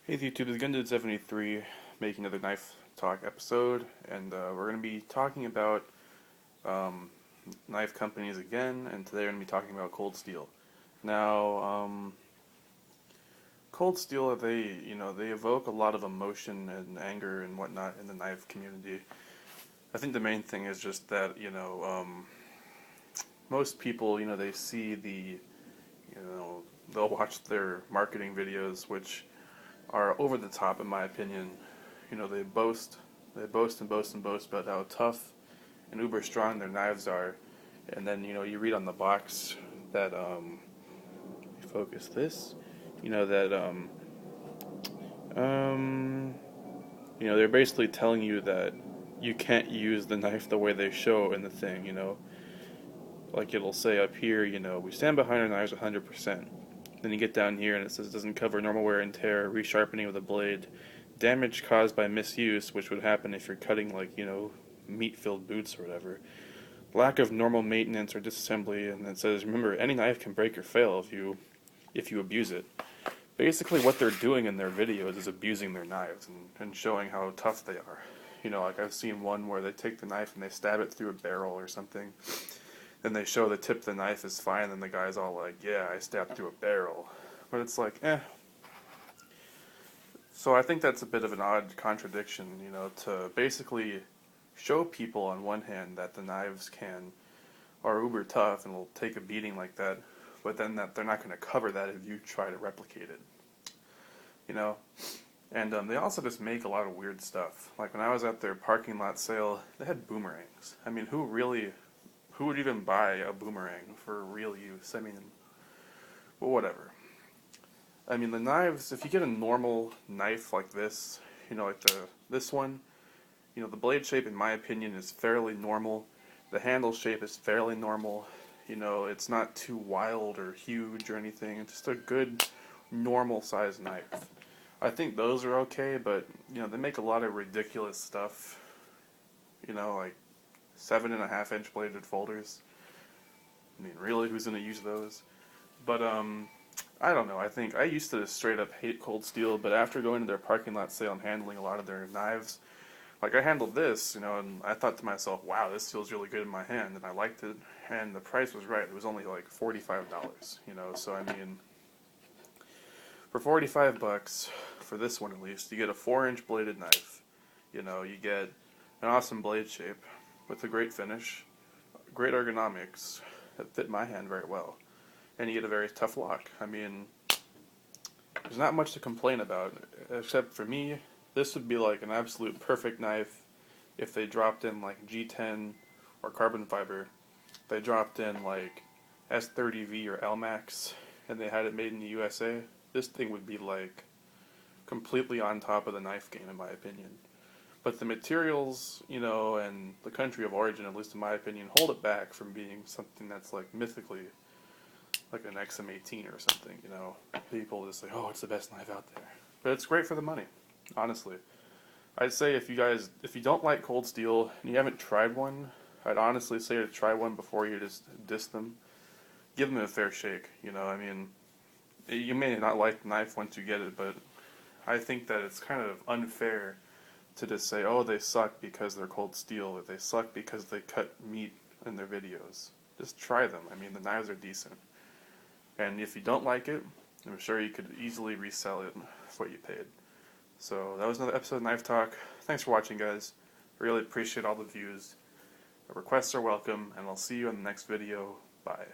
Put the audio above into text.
Hey YouTube, it's GunDude73 making another knife talk episode, and we're going to be talking about um, knife companies again, and today we're going to be talking about Cold Steel. Now, Cold Steel, they evoke a lot of emotion and anger and whatnot in the knife community. I think the main thing is just that, most people, they see they'll watch their marketing videos, which are over the top in my opinion. They boast and boast and boast about how tough and uber strong their knives are, and then you read on the box that focus this, that um, they're basically telling you that you can't use the knife the way they show in the thing. Like it'll say up here, we stand behind our knives 100%. Then you get down here and it says it doesn't cover normal wear and tear, resharpening of the blade, damage caused by misuse, which would happen if you're cutting meat-filled boots or whatever, lack of normal maintenance or disassembly, and it says remember any knife can break or fail if you abuse it. Basically, what they're doing in their videos is abusing their knives and showing how tough they are. Like I've seen one where they take the knife and they stab it through a barrel or something. Then they show the tip of the knife is fine, and the guy's all like, yeah, I stabbed through a barrel. But it's like, eh. So I think that's a bit of an odd contradiction, to basically show people on one hand that the knives are uber tough and will take a beating like that, but then that they're not going to cover that if you try to replicate it, you know? And they also just make a lot of weird stuff. Like when I was at their parking lot sale, they had boomerangs. I mean, who would even buy a boomerang for real use? I mean, well, whatever. I mean, the knives, if you get a normal knife like this, like this one, the blade shape, in my opinion, is fairly normal. The handle shape is fairly normal. It's not too wild or huge or anything. It's just a good, normal sized knife. I think those are okay, but, they make a lot of ridiculous stuff. Like 7.5-inch bladed folders. I mean, really, who's going to use those? But, I don't know. I think I used to just straight up hate Cold Steel, but after going to their parking lot sale and handling a lot of their knives, like I handled this, and I thought to myself, wow, this feels really good in my hand, and I liked it, and the price was right. It was only like $45, so I mean, for $45, for this one at least, you get a 4-inch bladed knife, you get an awesome blade shape with a great finish, great ergonomics that fit my hand very well, and you get a very tough lock. I mean, there's not much to complain about, except for me, this would be like an absolute perfect knife if they dropped in like G10 or carbon fiber. If they dropped in like S30V or LMAX and they had it made in the USA, this thing would be like completely on top of the knife game in my opinion. But the materials, and the country of origin, at least in my opinion, hold it back from being something that's like mythically like an XM18 or something, People just say, oh, it's the best knife out there. But it's great for the money, honestly. I'd say if you don't like Cold Steel and you haven't tried one, I'd honestly say to try one before you just diss them. Give them a fair shake, I mean, you may not like the knife once you get it, but I think that it's kind of unfair to just say, oh, they suck because they're Cold Steel, or they suck because they cut meat in their videos. Just try them. I mean, the knives are decent. And if you don't like it, I'm sure you could easily resell it for what you paid. So that was another episode of Knife Talk. Thanks for watching, guys. I really appreciate all the views. Requests are welcome, and I'll see you in the next video. Bye.